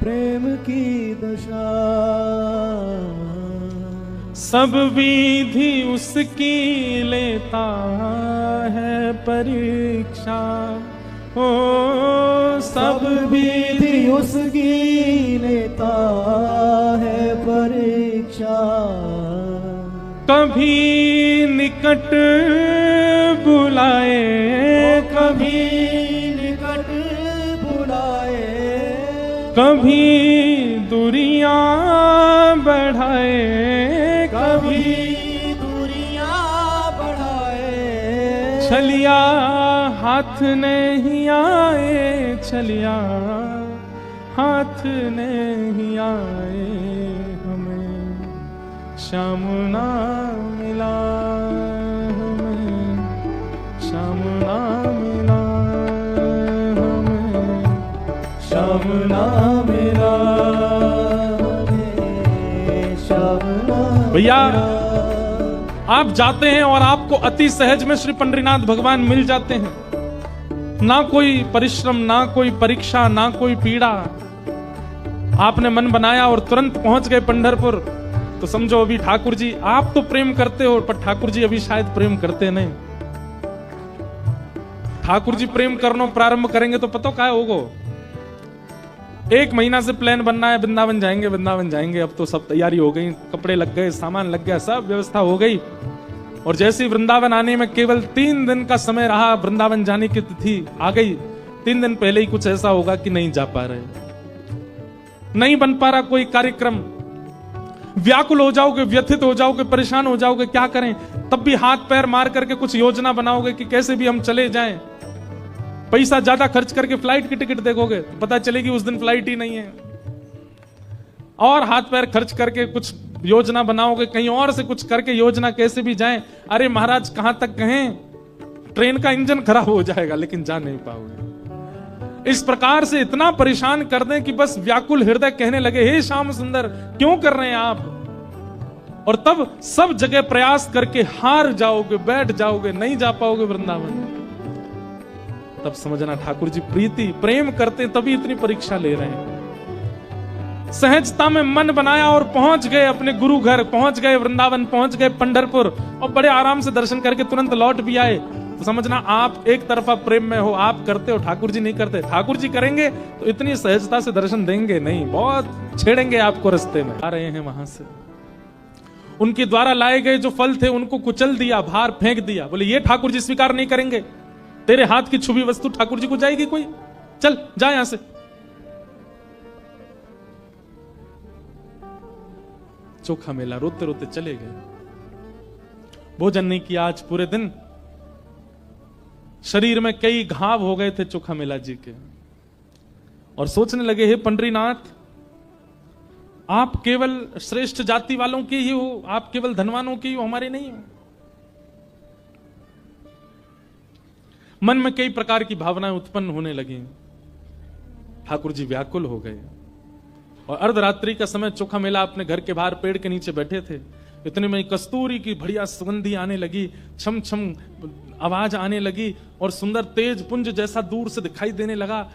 प्रेम की दशा, सब विधि उसकी लेता है परीक्षा, ओ सब विधि उसकी लेता है परीक्षा, कभी निकट बुलाए, कभी निकट बुलाए, कभी दूरियां बढ़ाए, कभी दूरियां बढ़ाए, छलिया हाथ नहीं आए, छलिया हाथ नहीं आए, हमें श्याम ना मिला, हमें श्याम ना मिला, हमें श्याम ना मिला, हमें श्याम ना भैया आप जाते हैं और आपको अति सहज में श्री पंडरीनाथ भगवान मिल जाते हैं, ना कोई परिश्रम, ना कोई परीक्षा, ना कोई पीड़ा। आपने मन बनाया और तुरंत पहुंच गए पंढरपुर, तो समझो अभी ठाकुर जी, आप तो प्रेम करते हो पर ठाकुर जी अभी शायद प्रेम करते नहीं। ठाकुर जी प्रेम करना प्रारंभ करेंगे तो पता क्या होगा, 1 महीना से प्लान बनना है, वृंदावन जाएंगे वृंदावन जाएंगे। अब तो सब तैयारी हो गई, कपड़े लग गए, सामान लग गया, सब व्यवस्था हो गई। और जैसे ही वृंदावन आने में केवल 3 दिन का समय रहा, वृंदावन जाने की तिथि आ गई, 3 दिन पहले ही कुछ ऐसा होगा कि नहीं जा पा रहे, नहीं बन पा रहा कोई कार्यक्रम। व्याकुल हो जाओगे, व्यथित हो जाओगे, परेशान हो जाओगे, क्या करें। तब भी हाथ पैर मार करके कुछ योजना बनाओगे कि कैसे भी हम चले जाएं। पैसा ज्यादा खर्च करके फ्लाइट की टिकट देखोगे, पता चलेगी उस दिन फ्लाइट ही नहीं है। और हाथ पैर खर्च करके कुछ योजना बनाओगे, कहीं और से कुछ करके योजना कैसे भी जाएं। अरे महाराज कहां तक कहें, ट्रेन का इंजन खराब हो जाएगा लेकिन जा नहीं पाओगे। इस प्रकार से इतना परेशान कर दें कि बस व्याकुल हृदय कहने लगे, हे श्याम सुंदर क्यों कर रहे हैं आप। और तब सब जगह प्रयास करके हार जाओगे, बैठ जाओगे, नहीं जा पाओगे वृंदावन। तब समझना ठाकुर जी प्रीति प्रेम करते तभी इतनी परीक्षा ले रहे हैं। सहजता में मन बनाया और पहुंच गए अपने गुरु घर, पहुंच गए वृंदावन, पहुंच गए पंढरपुर, और बड़े आराम से दर्शन करके तुरंत लौट भी आए। तो समझना आप एक तरफा प्रेम में हो, आप करते हो, ठाकुर जी नहीं करते। ठाकुर जी करेंगे तो इतनी सहजता से दर्शन देंगे नहीं, बहुत छेड़ेंगे आपको रास्ते में। आ रहे हैं वहां से, उनके द्वारा लाए गए जो फल थे उनको कुचल दिया, बाहर फेंक दिया। बोले ये ठाकुर जी स्वीकार नहीं करेंगे, तेरे हाथ की छुपी वस्तु ठाकुर जी को जाएगी कोई, चल जा यहां से। चोखा मेला रोते रोते चले गए, भोजन नहीं किया आज पूरे दिन। शरीर में कई घाव हो गए थे चोखा मेला जी के, और सोचने लगे, हे पंडरीनाथ आप केवल श्रेष्ठ जाति वालों के ही हो, आप केवल धनवानों के ही हो, हमारे नहीं हो। मन में कई प्रकार की भावनाएं उत्पन्न होने लगी। ठाकुर जी व्याकुल हो गए, और अर्धरात्रि का समय चोखा मेला अपने घर के बाहर पेड़ के नीचे बैठे थे। इतने में कस्तूरी की बढ़िया सुगंधी आने लगी, छम छम आवाज आने लगी, और सुंदर तेज पुंज जैसा दूर से दिखाई देने लगा।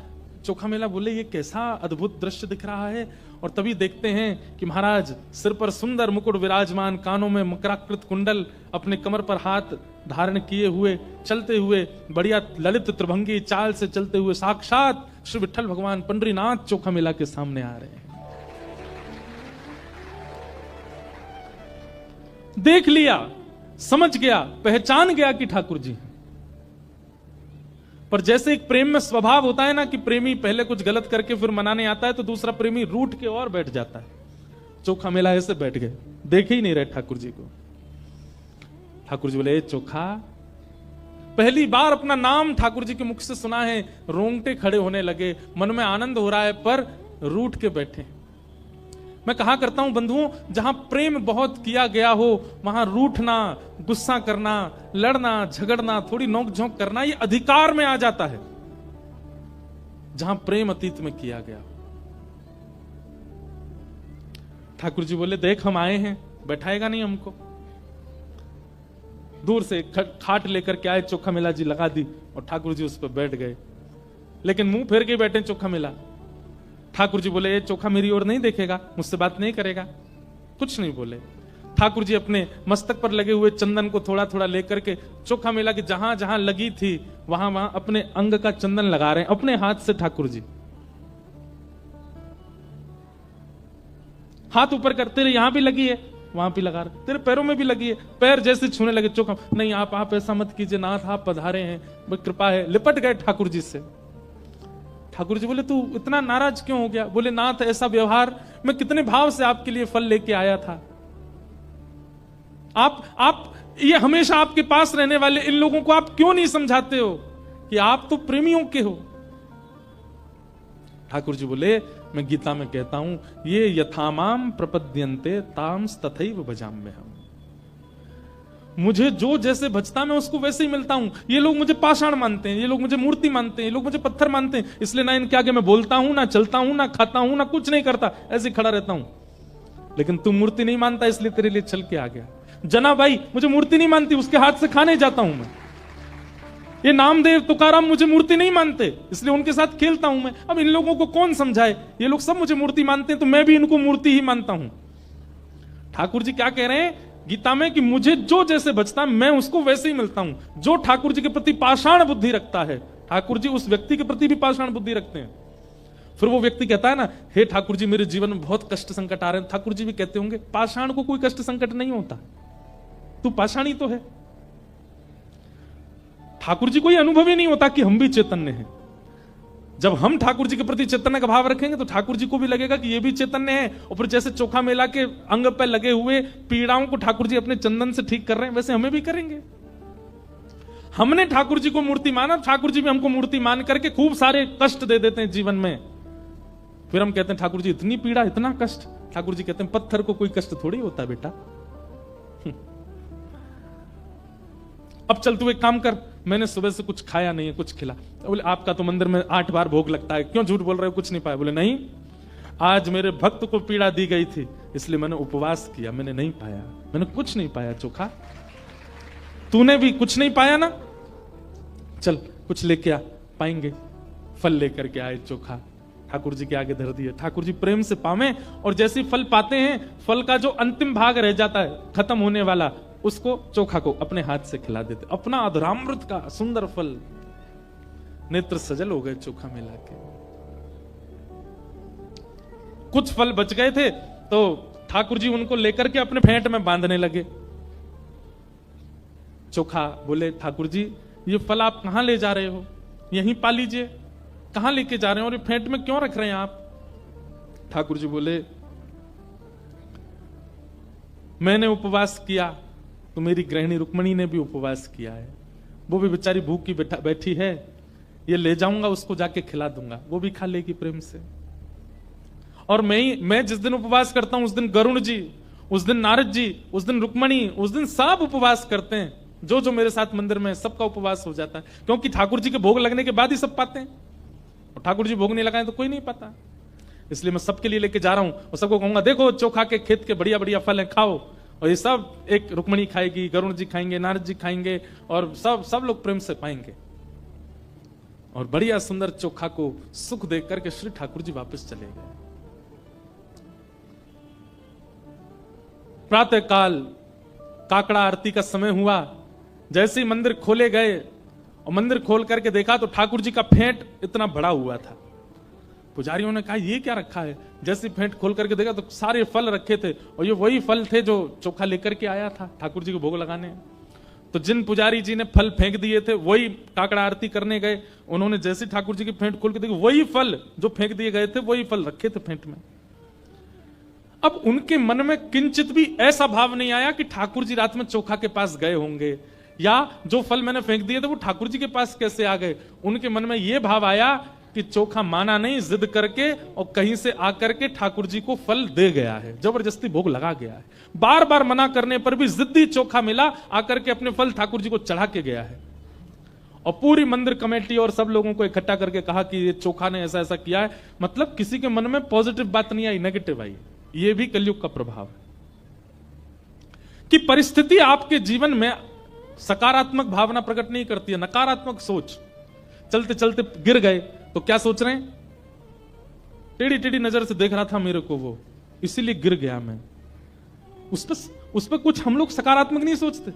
चोखा मेला बोले ये कैसा अद्भुत दृश्य दिख रहा है। और तभी देखते हैं कि महाराज सिर पर सुंदर मुकुट विराजमान, कानों में मकराकृत कुंडल, अपने कमर पर हाथ धारण किए हुए, चलते हुए बढ़िया ललित त्रिभंगी चाल से चलते हुए साक्षात श्री विठ्ठल भगवान पंडरीनाथ चोखा मेला के सामने आ रहे हैं। देख लिया, समझ गया, पहचान गया कि ठाकुर जी। पर जैसे एक प्रेम में स्वभाव होता है ना कि प्रेमी पहले कुछ गलत करके फिर मनाने आता है तो दूसरा प्रेमी रूठ के और बैठ जाता है। चोखा मेला ऐसे बैठ गए, देखे ही नहीं रहे ठाकुर जी को। ठाकुर जी बोले, चोखा पहली बार अपना नाम ठाकुर जी के मुख से सुना है, रोंगटे खड़े होने लगे, मन में आनंद हो रहा है, पर रूठ के बैठे। मैं कहा करता हूं बंधुओं, जहां प्रेम बहुत किया गया हो वहां रूठना, गुस्सा करना, लड़ना, झगड़ना, थोड़ी नोक-झोंक करना, ये अधिकार में आ जाता है। जहां प्रेम अतीत में किया गया। ठाकुर जी बोले, देख हम आए हैं, बैठाएगा नहीं हमको। दूर से खाट लेकर के आए, चोखा मेला जी लगा दी और ठाकुर जी उस पर बैठ गए, लेकिन मुंह फेर के बैठे चोखा मेला। ठाकुर जी बोले, ये चोखा मेरी ओर नहीं देखेगा, मुझसे बात नहीं करेगा, कुछ नहीं बोले। ठाकुर जी अपने मस्तक पर लगे हुए चंदन को थोड़ा थोड़ा लेकर के चोखा मेला की जहां जहां लगी थी वहां वहां अपने अंग का चंदन लगा रहे हैं अपने हाथ से। ठाकुर जी हाथ ऊपर करते रहे, यहां भी लगी है, वहां भी लगा रहे, तेरे पैरों में भी लगी है, पैर जैसे छूने लगे चोखा। नहीं आप ऐसा मत कीजिए नाथ, आप पधारे हैं, कृपा है। लिपट गए ठाकुर जी से। ठाकुर जी बोले, तू इतना नाराज क्यों हो गया? बोले, नाथ ऐसा व्यवहार, मैं कितने भाव से आपके लिए फल लेके आया था। आप ये हमेशा आपके पास रहने वाले इन लोगों को आप क्यों नहीं समझाते हो कि आप तो प्रेमियों के हो? ठाकुर जी बोले, मैं गीता में कहता हूं, ये यथामाम प्रपद्यन्ते ताम्स तथैव भजाम्यहम्। मुझे जो जैसे भजता मैं उसको वैसे ही मिलता हूं। ये लोग मुझे पाषाण मानते हैं, ये लोग मुझे मूर्ति मानते हैं, ये लोग मुझे पत्थर मानते हैं, इसलिए ना इनके आगे मैं बोलता हूं, ना चलता हूं, ना खाता हूं, ना कुछ नहीं करता, ऐसे खड़ा रहता हूं। लेकिन तू मूर्ति नहीं मानता इसलिए तेरे लिए चल के आ गया। जना भाई मुझे मूर्ति नहीं मानती, उसके हाथ से खाने जाता हूं मैं। ये नामदेव तुकाराम मुझे मूर्ति नहीं मानते, इसलिए उनके साथ खेलता हूं मैं। अब इन लोगों को कौन समझाए? ये लोग सब मुझे मूर्ति मानते हैं तो मैं भी इनको मूर्ति ही मानता हूं। ठाकुर जी क्या कह रहे हैं गीता में कि मुझे जो जैसे बचता मैं उसको वैसे ही मिलता हूं। जो ठाकुर जी के प्रति पाषाण बुद्धि रखता है, ठाकुर जी उस व्यक्ति के प्रति भी पाषाण बुद्धि रखते हैं। फिर वो व्यक्ति कहता है ना, हे ठाकुर जी मेरे जीवन में बहुत कष्ट संकट आ रहे हैं। ठाकुर जी भी कहते होंगे, पाषाण को कोई कष्ट संकट नहीं होता, तू पाषाण ही तो है। ठाकुर जी को ये अनुभव ही नहीं होता कि हम भी चैतन्य हैं। जब हम ठाकुर जी के प्रति चैतन्य का भाव रखेंगे तो ठाकुर जी को भी लगेगा कि ये भी चैतन्य है। और फिर जैसे चोखा मेला के अंग पे लगे हुए पीड़ाओं को ठाकुर जी अपने चंदन से ठीक कर रहे हैं, वैसे हमें भी करेंगे। हमने ठाकुर जी को मूर्ति माना, ठाकुर जी भी हमको मूर्ति मान करके खूब सारे कष्ट दे देते हैं जीवन में। फिर हम कहते हैं ठाकुर जी इतनी पीड़ा, इतना कष्ट। ठाकुर जी कहते हैं पत्थर को कोई कष्ट थोड़ी होता बेटा। अब चल तू एक काम कर, मैंने सुबह से कुछ खाया नहीं है, कुछ खिला। बोले आपका तो मंदिर में 8 बार भोग लगता है, क्यों झूठ बोल रहे हो, कुछ नहीं पाया। बोले नहीं, आज मेरे भक्त को पीड़ा दी गई थी इसलिए मैंने उपवास किया, मैंने नहीं पाया, मैंने कुछ नहीं पाया चोखा। तूने भी कुछ नहीं पाया ना, चल कुछ लेके आ, पाएंगे। फल लेकर के आए, चोखा ठाकुर जी के आगे धर दिए। ठाकुर जी प्रेम से पावे, और जैसे फल पाते हैं, फल का जो अंतिम भाग रह जाता है खत्म होने वाला, उसको चोखा को अपने हाथ से खिला देते। अपना अधरामृत का सुंदर फल। नेत्र सजल हो गए चोखा मिला के। कुछ फल बच गए थे तो ठाकुर जी उनको लेकर के अपने फेंट में बांधने लगे। चोखा बोले, ठाकुर जी ये फल आप कहां ले जा रहे हो, यहीं पा लीजिए, कहां लेके जा रहे हो, और ये फेंट में क्यों रख रहे हैं आप। ठाकुर जी बोले, मैंने उपवास किया तो मेरी गृहिणी रुक्मणी ने भी उपवास किया है, वो भी बेचारी भूखी बैठी है, ये ले जाऊंगा उसको जाके खिला दूंगा, वो भी खा लेगी प्रेम से। और मैं जिस दिन उपवास करता हूं उस दिन गरुण जी, उस दिन नारद जी, उस दिन रुक्मणी, उस दिन सब उपवास करते हैं। जो जो मेरे साथ मंदिर में सबका उपवास हो जाता है, क्योंकि ठाकुर जी के भोग लगने के बाद ही सब पाते हैं, और ठाकुर जी भोग नहीं लगाए तो कोई नहीं पाता। इसलिए मैं सबके लिए लेके जा रहा हूं और सबको कहूंगा, देखो चोखा के खेत के बढ़िया बढ़िया फल है, खाओ। और ये सब एक रुक्मणी खाएगी, गरुण जी खाएंगे, नारद जी खाएंगे, और सब लोग प्रेम से पाएंगे। और बढ़िया सुंदर चोखा को सुख देख करके श्री ठाकुर जी वापस चले गए। प्रातः काल काकड़ा आरती का समय हुआ, जैसे ही मंदिर खोले गए और मंदिर खोल करके देखा तो ठाकुर जी का फेंट इतना बड़ा हुआ था। पुजारियों ने कहा ये क्या रखा है। जैसे फेंट खोल करके देखा तो सारे फल रखे थे, और ये वही फल थे जो चोखा लेकर के आया था ठाकुर जी को भोग लगाने। तो जिन पुजारी जी ने फल फेंक दिए थे वही काकड़ा आरती करने गए, उन्होंने जैसे ठाकुर जी की फेंट खोल के देखा वही फल जो फेंक दिए गए थे वही फल रखे थे फेंट में। अब उनके मन में किंचित भी ऐसा भाव नहीं आया कि ठाकुर जी रात में चोखा के पास गए होंगे, या जो फल मैंने फेंक दिए थे वो ठाकुर जी के पास कैसे आ गए। उनके मन में यह भाव आया कि चोखा माना नहीं, जिद करके और कहीं से आकर के ठाकुर जी को फल दे गया है, जबरदस्ती भोग लगा गया है। बार बार मना करने पर भी जिद्दी चोखा मिला, आकर के अपने फल ठाकुर जी को चढ़ा के गया है। और पूरी मंदिर कमेटी और सब लोगों को इकट्ठा करके कहा कि ये चोखा ने ऐसा ऐसा किया है। मतलब किसी के मन में पॉजिटिव बात नहीं आई, नेगेटिव आई। ये भी कलयुग का प्रभाव है कि परिस्थिति आपके जीवन में सकारात्मक भावना प्रकट नहीं करती है, नकारात्मक सोच। चलते चलते गिर गए तो क्या सोच रहे हैं, टेढ़ी टेढ़ी नजर से देख रहा था मेरे को वो, इसीलिए गिर गया मैं। उस पर कुछ हम लोग सकारात्मक नहीं सोचते।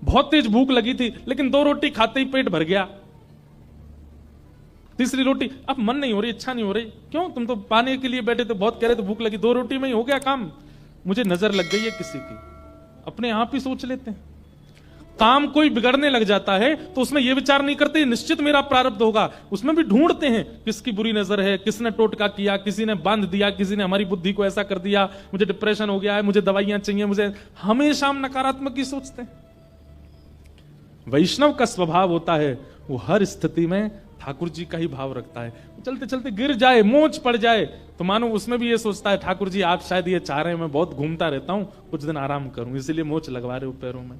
बहुत तेज भूख लगी थी लेकिन 2 रोटी खाते ही पेट भर गया, तीसरी रोटी अब मन नहीं हो रही, इच्छा नहीं हो रही। क्यों, तुम तो पाने के लिए बैठे थे, बहुत कह रहे थे भूख लगी, 2 रोटी में ही हो गया काम। मुझे नजर लग गई है किसी की, अपने आप ही सोच लेते हैं। काम कोई बिगड़ने लग जाता है तो उसमें यह विचार नहीं करते निश्चित मेरा प्रारब्ध होगा, उसमें भी ढूंढते हैं किसकी बुरी नजर है, किसने टोटका किया, किसी ने बांध दिया, किसी ने हमारी बुद्धि को ऐसा कर दिया, मुझे डिप्रेशन हो गया है, मुझे दवाइयां चाहिए, मुझे। हमेशा हम नकारात्मक ही सोचते हैं। वैष्णव का स्वभाव होता है वो हर स्थिति में ठाकुर जी का ही भाव रखता है। चलते चलते गिर जाए, मोच पड़ जाए तो मानो उसमें भी ये सोचता है ठाकुर जी आप शायद ये चाह रहे हैं मैं बहुत घूमता रहता हूं, कुछ दिन आराम करूं, इसीलिए मोच लगवा रहे हो पैरों में।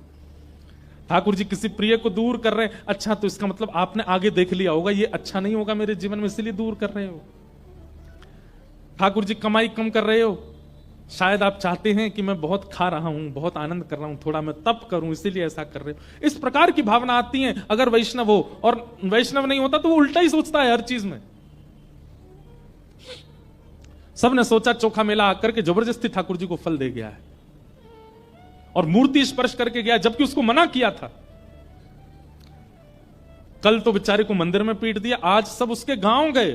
ठाकुर जी किसी प्रिय को दूर कर रहे हैं, अच्छा तो इसका मतलब आपने आगे देख लिया होगा ये अच्छा नहीं होगा मेरे जीवन में, इसीलिए दूर कर रहे हो। ठाकुर जी कमाई कम कर रहे हो, शायद आप चाहते हैं कि मैं बहुत खा रहा हूं, बहुत आनंद कर रहा हूं, थोड़ा मैं तप करूं, इसीलिए ऐसा कर रहे हो। इस प्रकार की भावना आती है अगर वैष्णव हो, और वैष्णव नहीं होता तो वो उल्टा ही सोचता है हर चीज में। सबने सोचा चोखा मेला आकर के जबरदस्ती ठाकुर जी को फल दे गया है और मूर्ति स्पर्श करके गया, जबकि उसको मना किया था। कल तो बेचारे को मंदिर में पीट दिया, आज सब उसके गांव गए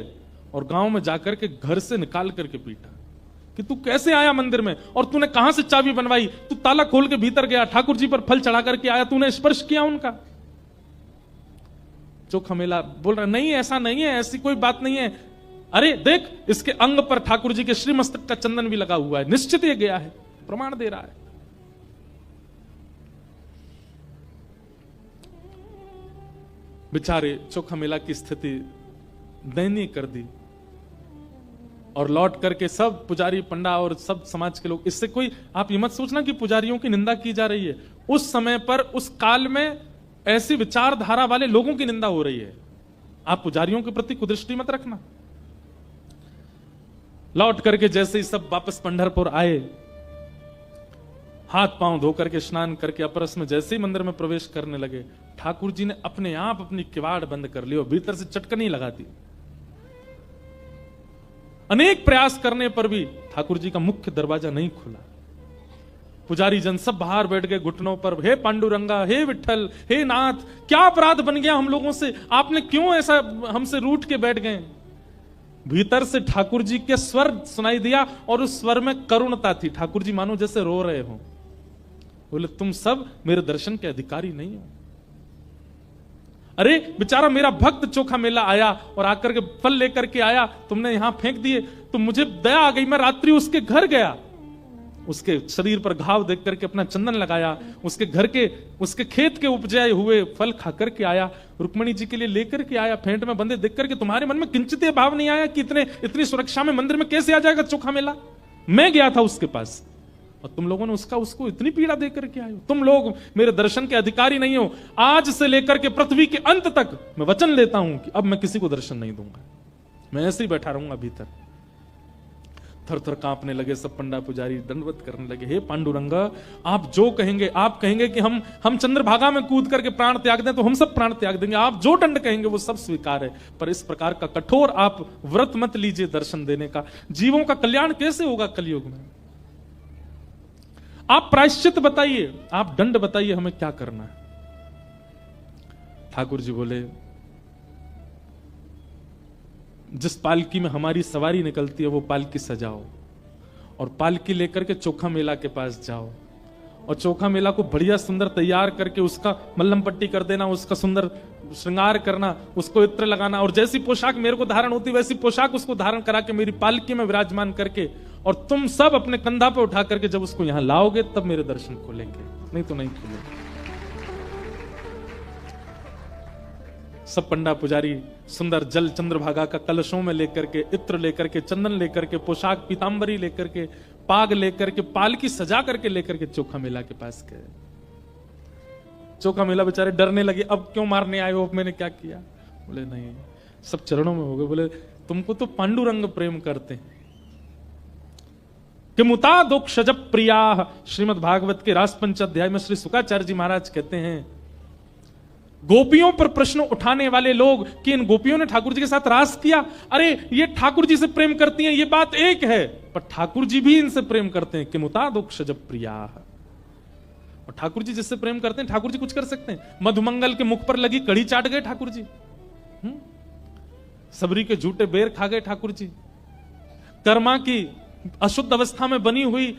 और गांव में जाकर के घर से निकाल करके पीटा कि तू कैसे आया मंदिर में और तूने कहां से चाबी बनवाई, तू ताला खोल के भीतर गया, ठाकुर जी पर फल चढ़ा करके आया, तूने स्पर्श किया उनका। चोखा मेला बोल रहा नहीं ऐसा नहीं है, ऐसी कोई बात नहीं है। अरे देख इसके अंग पर ठाकुर जी के श्री मस्तक का चंदन भी लगा हुआ है, निश्चित ये गया है, प्रमाण दे रहा है। बेचारे चोखा मेला की स्थिति दयनीय कर दी और लौट करके सब पुजारी पंडा और सब समाज के लोग, इससे कोई आप ये मत सोचना कि पुजारियों की निंदा की जा रही है। उस समय पर उस काल में ऐसी विचारधारा वाले लोगों की निंदा हो रही है। आप पुजारियों के प्रति कुदृष्टि मत रखना। लौट करके जैसे ही सब वापस पंढरपुर आए, हाथ पांव धो करके स्नान करके अपरस में जैसे ही मंदिर में प्रवेश करने लगे, ठाकुर जी ने अपने आप अपनी किवाड़ बंद कर ली और भीतर से चटकनी लगा दी। अनेक प्रयास करने पर भी ठाकुर जी का मुख्य दरवाजा नहीं खुला। पुजारी जन सब बाहर बैठ गए घुटनों पर, हे पांडुरंगा, हे विठल, हे नाथ, क्या अपराध बन गया हम लोगों से, आपने क्यों ऐसा हमसे रूठ के बैठ गए। भीतर से ठाकुर जी के स्वर सुनाई दिया और उस स्वर में करुणता थी। ठाकुर जी मानो जैसे रो रहे हो। बोले तुम सब मेरे दर्शन के अधिकारी नहीं हो। अरे बेचारा मेरा भक्त चोखा मेला आया और आकर के फल लेकर के आया, तुमने यहां फेंक दिए, तो मुझे दया आ गई, मैं रात्रि उसके घर गया, उसके शरीर पर घाव देख करके अपना चंदन लगाया, उसके घर के उसके खेत के उपजाए हुए फल खा करके आया, रुक्मणी जी के लिए लेकर के आया, फेंट में बंधे देख करके तुम्हारे मन में किंचित भाव नहीं आया कि इतनी सुरक्षा में मंदिर में कैसे आ जाएगा चोखा मेला। मैं गया था उसके पास और तुम लोगों ने उसको इतनी पीड़ा देकर के आए हो। तुम लोग मेरे दर्शन के अधिकारी नहीं हो। आज से लेकर के पृथ्वी के अंत तक मैं वचन लेता हूं कि अब मैं किसी को दर्शन नहीं दूंगा, मैं ऐसे ही बैठा रहूंगा भीतर। थर थर कांपने लगे सब पंडा पुजारी, दंडवत करने लगे, हे पांडुरंगा, आप जो कहेंगे, आप कहेंगे कि हम चंद्रभागा में कूद करके प्राण त्याग दें तो हम सब प्राण त्याग देंगे, आप जो दंड कहेंगे वो सब स्वीकार है, पर इस प्रकार का कठोर आप व्रत मत लीजिए दर्शन देने का। जीवों का कल्याण कैसे होगा कलयुग में। आप प्रायश्चित बताइए, आप दंड बताइए, हमें क्या करना है। ठाकुर जी बोले जिस पालकी में हमारी सवारी निकलती है वो पालकी सजाओ और पालकी लेकर के चोखा मेला के पास जाओ और चोखा मेला को बढ़िया सुंदर तैयार करके उसका मल्लम पट्टी कर देना, उसका सुंदर श्रृंगार करना, उसको इत्र लगाना और जैसी पोशाक मेरे को धारण होती वैसी पोशाक उसको धारण करा के मेरी पालकी में विराजमान करके और तुम सब अपने कंधा पे उठा करके जब उसको यहां लाओगे तब मेरे दर्शन खोलेंगे, नहीं तो नहीं खोलेंगे। सब पंडा पुजारी सुंदर जल चंद्रभागा का कलशों में लेकर के, इत्र लेकर के, चंदन लेकर के, पोशाक पीतांबरी लेकर के, पाग लेकर के, पालकी सजा करके लेकर के चोखा मेला के पास गए। चोखा मेला बेचारे डरने लगे, अब क्यों मारने आए हो, अब मैंने क्या किया। बोले नहीं, सब चरणों में हो गए। बोले तुमको तो पांडुरंग प्रेम करते हैं कि मुता दोक्षज प्रिया। श्रीमद् भागवत के रास पंच अध्याय में श्री शुकाचार्य जी महाराज कहते हैं गोपियों पर प्रश्न उठाने वाले लोग कि इन गोपियों ने ठाकुर जी के साथ रास किया, अरे ये ठाकुर जी से प्रेम करती हैं, ये बात एक है, पर ठाकुर जी भी इनसे प्रेम करते हैं कि मुता दोक्षज प्रिया। और ठाकुर जी जिससे प्रेम करते हैं ठाकुर जी कुछ कर सकते हैं। मधुमंगल के मुख पर लगी कड़ी चाट गए ठाकुर जी, सबरी के झूठे बेर खा गए ठाकुर जी, कर्मा की अशुद्ध अवस्था में बनी हुई